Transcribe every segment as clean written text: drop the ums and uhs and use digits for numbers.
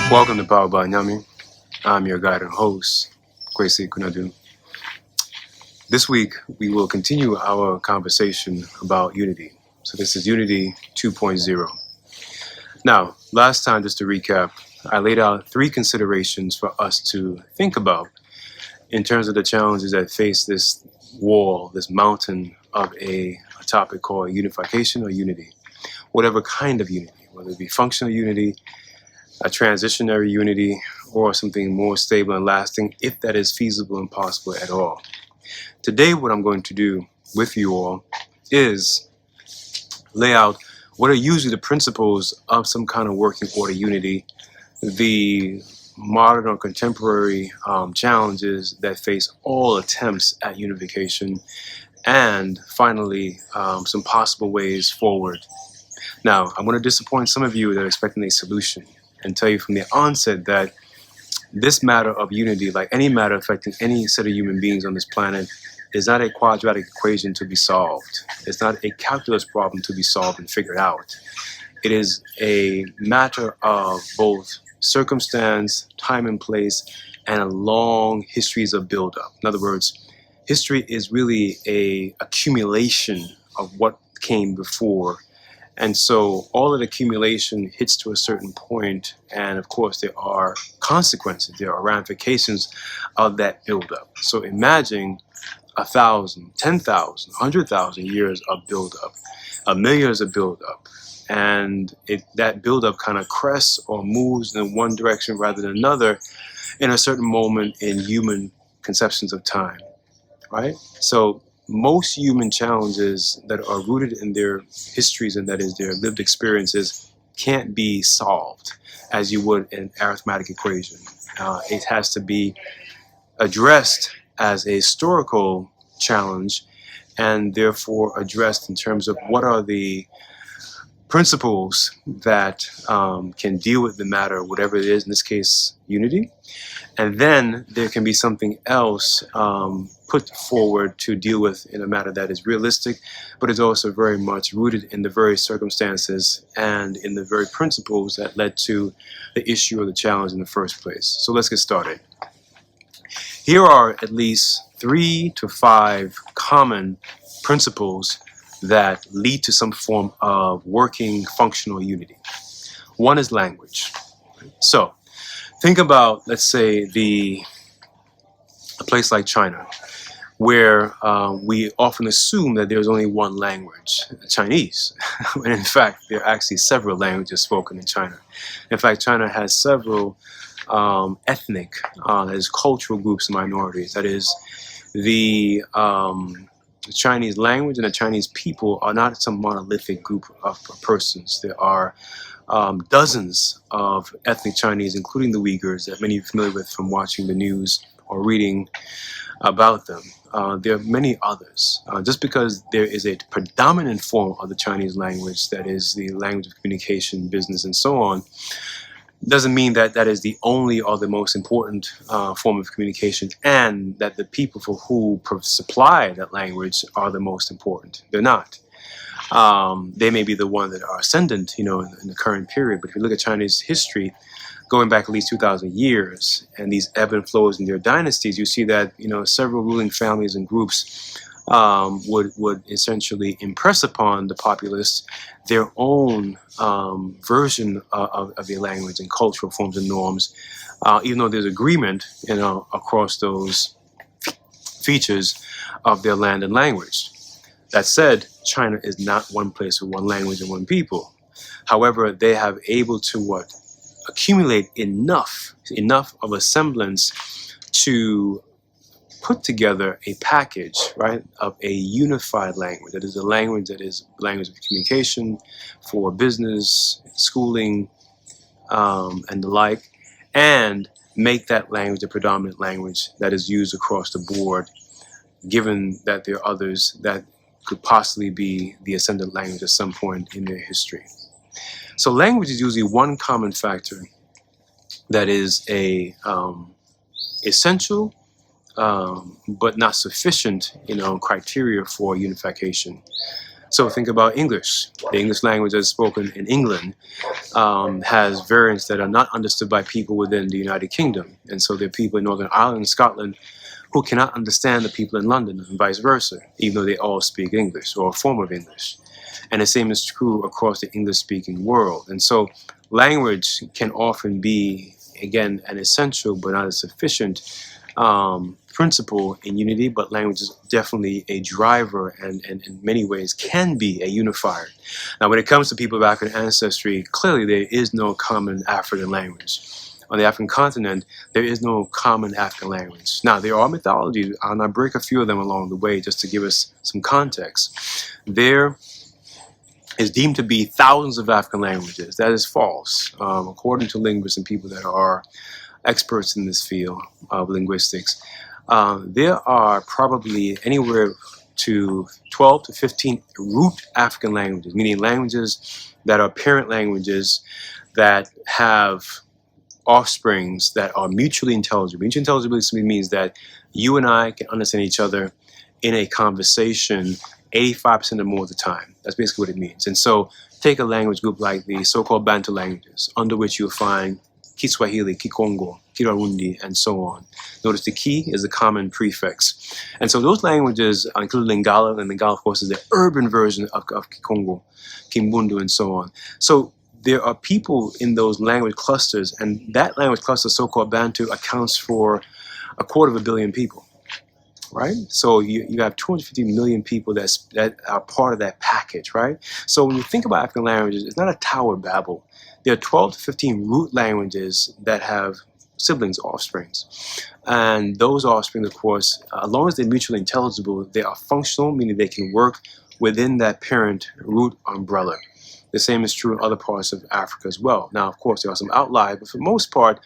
Welcome to Powered by Nyame. I'm your guide and host, Kwesi Kunadu. This week, we will continue our conversation about unity. So this is Unity 2.0. Now, last time, just to recap, I laid out 3 considerations for us to think about in terms of the challenges that face this wall, this mountain of a topic called unification or unity. Whatever kind of unity, whether it be functional unity, a transitionary unity, or something more stable and lasting, if that is feasible and possible at all. Today, what I'm going to do with you all is lay out what are usually the principles of some kind of working order unity, the modern or contemporary challenges that face all attempts at unification, and finally, some possible ways forward. Now, I'm going to disappoint some of you that are expecting a solution and tell you from the onset that this matter of unity, like any matter affecting any set of human beings on this planet, is not a quadratic equation to be solved. It's not a calculus problem to be solved and figured out. It is a matter of both circumstance, time and place, and a long histories of buildup. In other words, history is really a accumulation of what came before. And so all of the accumulation hits to a certain point, and of course there are consequences, there are ramifications of that buildup. So imagine 1,000, 10,000, 100,000 years of buildup, a million years of buildup, and that buildup kind of crests or moves in one direction rather than another in a certain moment in human conceptions of time, right? So most human challenges that are rooted in their histories, and that is their lived experiences, can't be solved as you would an arithmetic equation. It has to be addressed as a historical challenge, and therefore addressed in terms of what are the principles that can deal with the matter, whatever it is, in this case, unity. And then there can be something else put forward to deal with in a matter that is realistic, but is also very much rooted in the very circumstances and in the very principles that led to the issue or the challenge in the first place. So let's get started. Here are at least 3 to 5 common principles that lead to some form of working functional unity. One is language. So think about, let's say, a place like China, where we often assume that there's only one language, Chinese. And in fact, there are actually several languages spoken in China. In fact, China has several ethnic, that is cultural groups and minorities. That is, the Chinese language and the Chinese people are not some monolithic group of persons. There are dozens of ethnic Chinese, including the Uyghurs, that many are familiar with from watching the news or reading about them. There are many others. Just because there is a predominant form of the Chinese language, that is the language of communication, business, and so on, doesn't mean that that is the only or the most important form of communication, and that the people for who supply that language are the most important. They're not. They may be the ones that are ascendant, in the current period. But if you look at Chinese history, going back at least 2,000 years, and these ebb and flows in their dynasties, you see that several ruling families and groups would essentially impress upon the populace their own version of their language and cultural forms and norms, even though there's agreement, across those features of their land and language. That said, China is not one place with one language and one people. However, they have able to accumulate enough of a semblance to put together a package, right, of a unified language. That is a language that is language of communication for business, schooling, and the like, and make that language a predominant language that is used across the board, given that there are others that could possibly be the ascendant language at some point in their history. So language is usually one common factor that is a essential but not sufficient, criteria for unification. So think about English. The English language that is spoken in England has variants that are not understood by people within the United Kingdom. And so there are people in Northern Ireland and Scotland who cannot understand the people in London and vice versa, even though they all speak English or a form of English. And the same is true across the English-speaking world. And so language can often be, again, an essential but not a sufficient principle in unity, but language is definitely a driver and in many ways can be a unifier. Now, when it comes to people of African ancestry, clearly there is no common African language. On the African continent, there is no common African language. Now, there are mythologies, and I'll break a few of them along the way just to give us some context. There is deemed to be thousands of African languages. That is false. According to linguists and people that are experts in this field of linguistics, there are probably anywhere to 12 to 15 root African languages, meaning languages that are parent languages that have offsprings that are mutually intelligible. Mutual intelligibility simply means that you and I can understand each other in a conversation 85% or more of the time. That's basically what it means. And so take a language group like the so-called Bantu languages, under which you'll find Kiswahili, Kikongo, Kirundi, and so on. Notice the Ki is a common prefix. And so those languages include Lingala, and Lingala, of course, is the urban version of Kikongo, Kimbundu, and so on. So there are people in those language clusters, and that language cluster, so-called Bantu, accounts for 250 million people. Right? So you have 250 million people that are part of that package, right? So when you think about African languages, it's not a Tower of Babel. There are 12 to 15 root languages that have siblings, offsprings. And those offspring, of course, as long as they're mutually intelligible, they are functional, meaning they can work within that parent root umbrella. The same is true in other parts of Africa as well. Now, of course, there are some outliers, but for the most part,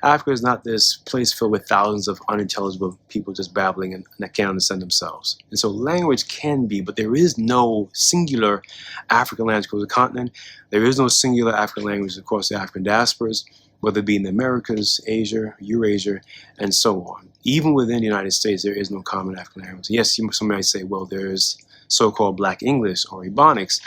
Africa is not this place filled with thousands of unintelligible people just babbling and that can't understand themselves. And so language can be, but there is no singular African language across the continent. There is no singular African language across the African diasporas, whether it be in the Americas, Asia, Eurasia, and so on. Even within the United States, there is no common African language. Yes, some might say, well, there is so-called Black English or Ebonics.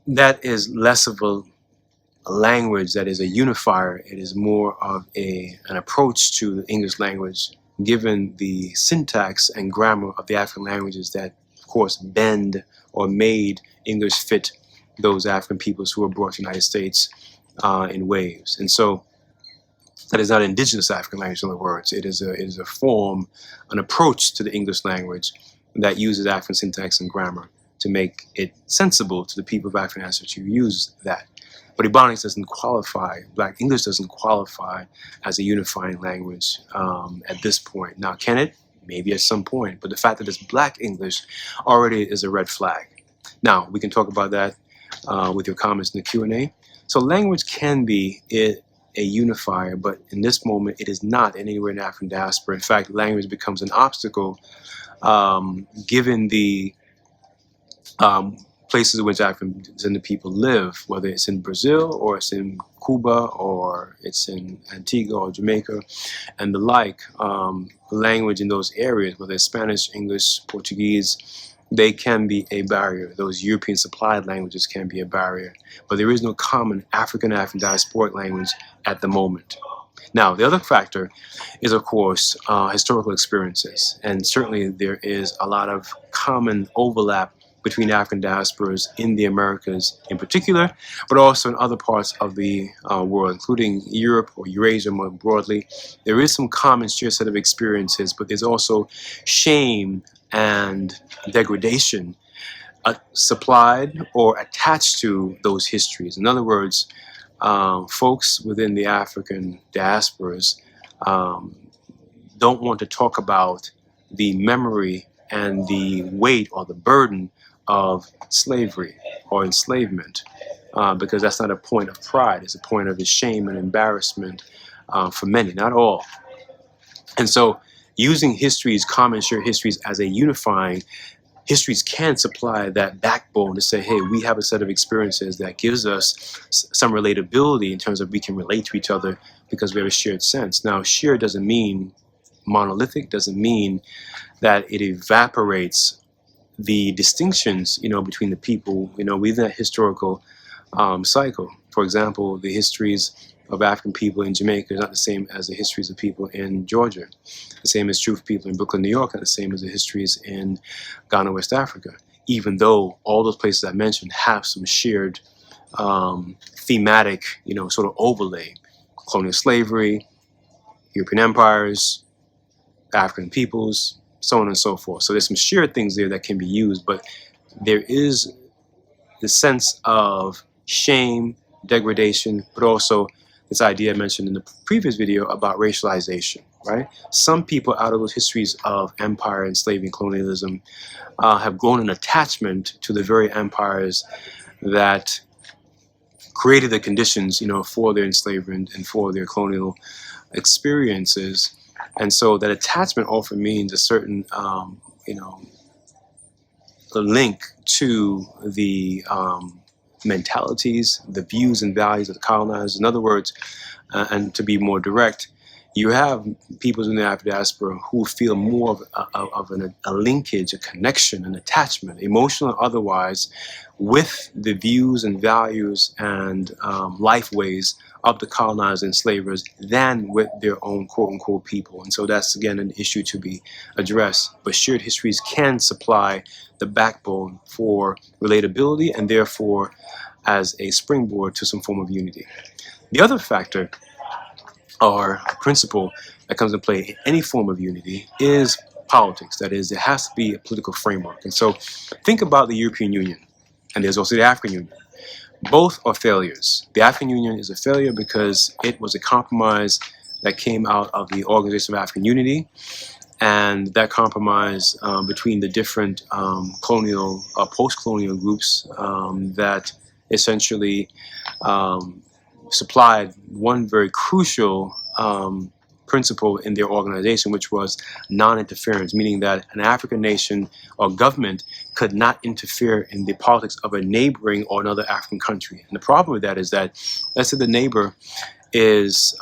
That is less of a language that is a unifier. It is more of an approach to the English language, given the syntax and grammar of the African languages that, of course, bend or made English fit those African peoples who were brought to the United States in waves. And so that is not indigenous African language, in other words. It is a form, an approach to the English language that uses African syntax and grammar to make it sensible to the people of African ancestry who use that. But Ebonics doesn't qualify, Black English doesn't qualify as a unifying language at this point. Now, can it? Maybe at some point. But the fact that it's Black English already is a red flag. Now, we can talk about that with your comments in the Q&A. So language can be a unifier, but in this moment, it is not anywhere in the African diaspora. In fact, language becomes an obstacle given the places in which African descendant people live, whether it's in Brazil or it's in Cuba or it's in Antigua or Jamaica and the like. Language in those areas, whether it's Spanish, English, Portuguese, they can be a barrier. Those European supplied languages can be a barrier, but there is no common African diasporic language at the moment. Now, the other factor is, of course, historical experiences, and certainly there is a lot of common overlap between African diasporas in the Americas in particular, but also in other parts of the world, including Europe or Eurasia more broadly. There is some common shared set of experiences, but there's also shame and degradation supplied or attached to those histories. In other words, folks within the African diasporas don't want to talk about the memory and the weight or the burden of slavery or enslavement, because that's not a point of pride. It's a point of shame and embarrassment for many, not all. And so using histories, common shared histories as a unifying, histories can supply that backbone to say, hey, we have a set of experiences that gives us some relatability in terms of we can relate to each other because we have a shared sense. Now, shared doesn't mean monolithic, doesn't mean that it evaporates the distinctions, between the people, within that historical cycle. For example, the histories of African people in Jamaica is not the same as the histories of people in Georgia. The same is true for people in Brooklyn, New York, and the same as the histories in Ghana, West Africa. Even though all those places I mentioned have some shared thematic, sort of overlay: colonial slavery, European empires, African peoples, so on and so forth. So there's some shared things there that can be used, but there is the sense of shame, degradation, but also this idea I mentioned in the previous video about racialization, right? Some people out of those histories of empire and slavery and colonialism have grown an attachment to the very empires that created the conditions, for their enslavement and for their colonial experiences. And so that attachment often means a certain, a link to the mentalities, the views and values of the colonizers. In other words, and to be more direct, you have peoples in the African diaspora who feel more of a linkage, a connection, an attachment, emotional or otherwise, with the views and values and life ways of the colonizers and enslavers than with their own quote-unquote people. And so that's, again, an issue to be addressed. But shared histories can supply the backbone for relatability and therefore as a springboard to some form of unity. The other factor or principle that comes into play in any form of unity is politics. That is, there has to be a political framework. And so think about the European Union, and there's also the African Union. Both are failures. The African Union is a failure because it was a compromise that came out of the Organization of African Unity, and that compromise between the different colonial, post-colonial groups that essentially supplied one very crucial principle in their organization, which was non-interference, meaning that an African nation or government could not interfere in the politics of a neighboring or another African country. And the problem with that is that, let's say the neighbor is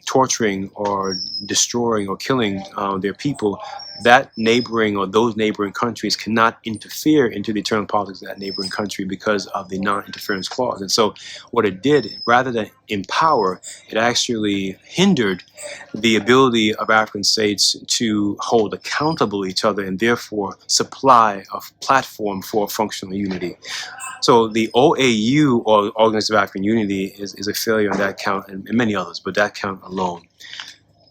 torturing or destroying or killing their people, that neighboring or those neighboring countries cannot interfere into the internal politics of that neighboring country because of the non-interference clause. And so what it did, rather than empower, it actually hindered the ability of African states to hold accountable each other and therefore supply a platform for functional unity. So the OAU, or Organization of African Unity, is a failure on that count, and many others, but that count alone.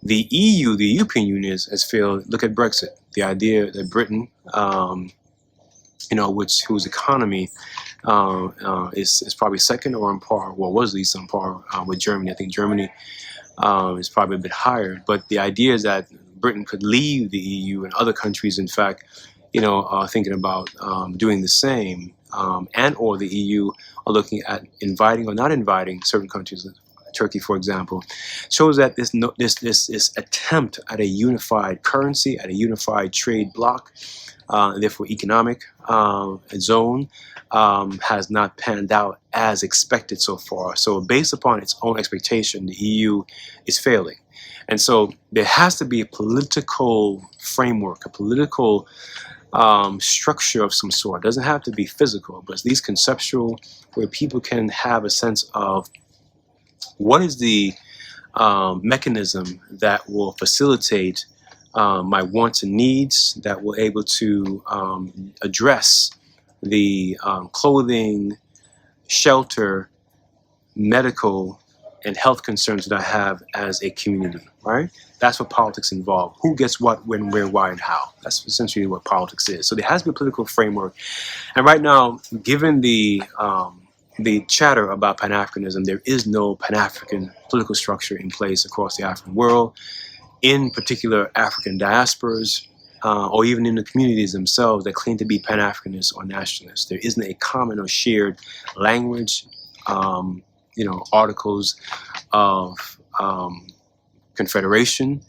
The EU, the European Union, has failed. Look at Brexit. The idea that Britain, whose economy is probably second or on par, well, was at least on par with Germany. I think Germany is probably a bit higher. But the idea is that Britain could leave the EU, and other countries, in fact, are thinking about doing the same, and or the EU are looking at inviting or not inviting certain countries. Turkey, for example, shows that this attempt at a unified currency, at a unified trade bloc, and therefore economic zone, has not panned out as expected so far. So based upon its own expectation, the EU is failing. And so there has to be a political framework, a political structure of some sort. It doesn't have to be physical, but at least conceptual, where people can have a sense of what is the mechanism that will facilitate my wants and needs, that will able to address the clothing, shelter, medical, and health concerns that I have as a community, right? That's what politics involves. Who gets what, when, where, why, and how. That's essentially what politics is. So there has to be a political framework. And right now, given the chatter about Pan-Africanism, there is no Pan-African political structure in place across the African world, in particular African diasporas, or even in the communities themselves that claim to be Pan-Africanists or nationalists. There isn't a common or shared language, articles of confederation.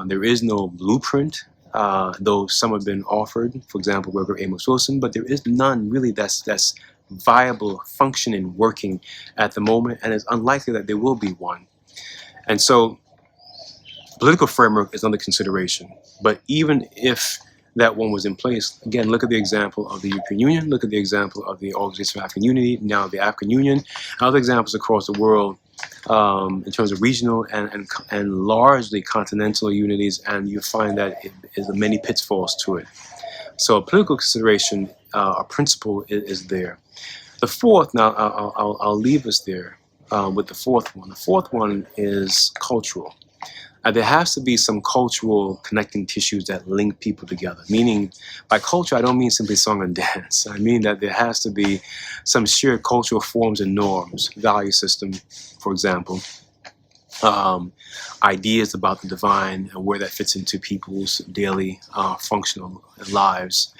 There is no blueprint, though some have been offered, for example, Reverend Amos Wilson, but there is none really that's viable, functioning, working at the moment, and it's unlikely that there will be one. And so political framework is under consideration. But even if that one was in place. Again, look at the example of the European Union, look at the example of the Organization of African Unity, now the African Union, other examples across the world in terms of regional and largely continental unities, and you find that it is many pitfalls to it. So a political consideration, a principle is there. The fourth, now I'll leave us there with the fourth one. The fourth one is cultural. There has to be some cultural connecting tissues that link people together. Meaning, by culture, I don't mean simply song and dance. I mean that there has to be some shared cultural forms and norms, value system, for example, ideas about the divine and where that fits into people's daily functional lives.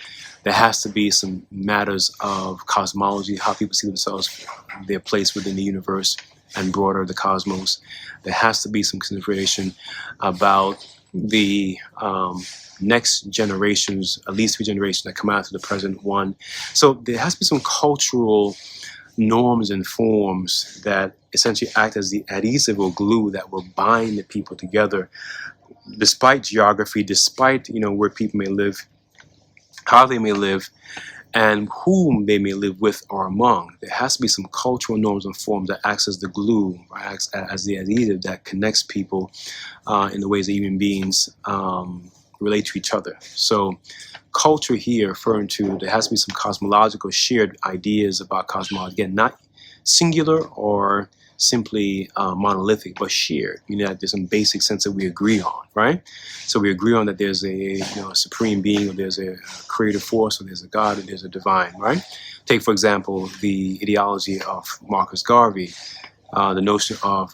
There has to be some matters of cosmology, how people see themselves, their place within the universe and broader the cosmos. There has to be some consideration about the next generations, at least 3 generations that come after the present one. So there has to be some cultural norms and forms that essentially act as the adhesive or glue that will bind the people together, despite geography, despite where people may live, how they may live, and whom they may live with or among. There has to be some cultural norms and forms that acts as the glue, or acts as the adhesive that connects people in the ways that human beings relate to each other. So culture here referring to, there has to be some cosmological shared ideas about cosmology. Again, not singular or simply monolithic, but shared, meaning that there's some basic sense that we agree on, right? So we agree on that there's a supreme being, or there's a creative force, or there's a God, or there's a divine, right? Take, for example, the ideology of Marcus Garvey, the notion of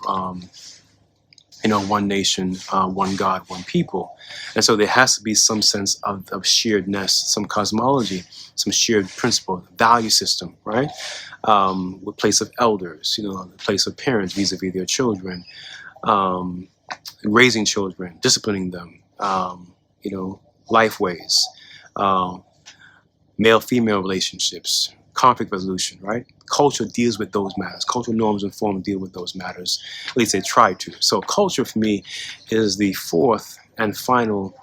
one nation, one God, one people. And so there has to be some sense of sharedness, some cosmology, some shared principle, value system, right? The place of elders, the place of parents vis-a-vis their children, raising children, disciplining them, life ways, male-female relationships, conflict resolution, right? Culture deals with those matters. Cultural norms and forms deal with those matters. At least they try to. So culture for me is the fourth and final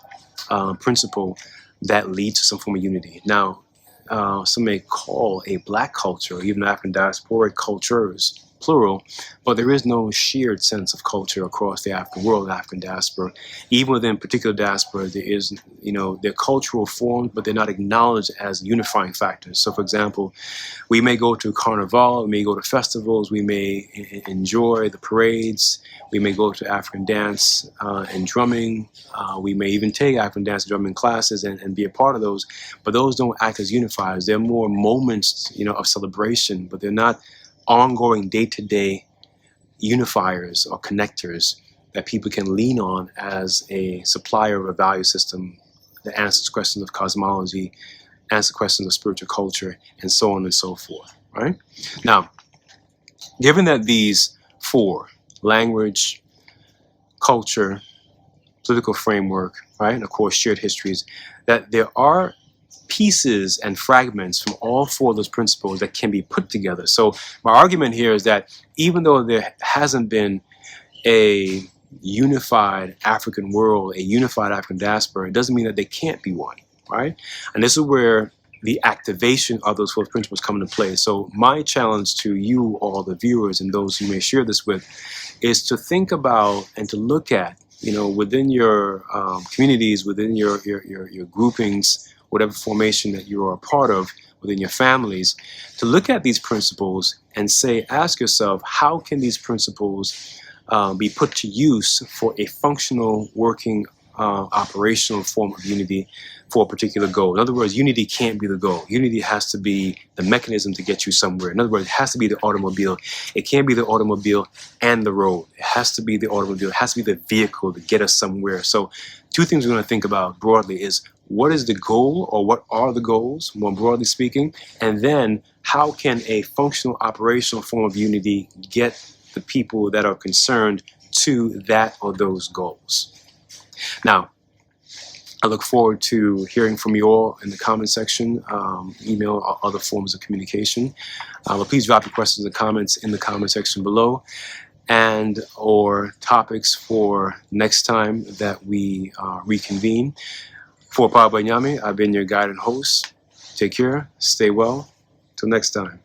principle that leads to some form of unity. Now, some may call a black culture, or even African diasporic cultures, plural, but there is no shared sense of culture across the African world, African diaspora. Even within particular diaspora, there is, they're cultural forms, but they're not acknowledged as unifying factors. So, for example, we may go to Carnival, we may go to festivals, we may enjoy the parades, we may go to African dance and drumming, we may even take African dance and drumming classes and be a part of those, but those don't act as unifiers. They're more moments, of celebration, but they're not ongoing day-to-day unifiers or connectors that people can lean on as a supplier of a value system that answers questions of cosmology, answers questions of spiritual culture, and so on and so forth, right? Now, given that these 4, language, culture, political framework, right, and of course shared histories, that there are pieces and fragments from all 4 of those principles that can be put together. So my argument here is that even though there hasn't been a unified African world, a unified African diaspora, it doesn't mean that they can't be one, right? And this is where the activation of those 4 principles come into play. So my challenge to you, all the viewers and those you may share this with, is to think about and to look at, within your communities, within your groupings, whatever formation that you are a part of within your families, to look at these principles and ask yourself, how can these principles be put to use for a functional, working, operational form of unity for a particular goal? In other words, unity can't be the goal. Unity has to be the mechanism to get you somewhere. In other words, it has to be the automobile. It can't be the automobile and the road. It has to be the automobile. It has to be the vehicle to get us somewhere. So 2 things we're going to think about broadly is, what is the goal, or what are the goals, more broadly speaking? And then how can a functional, operational form of unity get the people that are concerned to that or those goals? Now, I look forward to hearing from you all in the comment section, email, or other forms of communication. But please drop your questions and comments in the comment section below, and or topics for next time that we reconvene. For Powered by Nyame, I've been your guide and host. Take care, stay well. Till next time.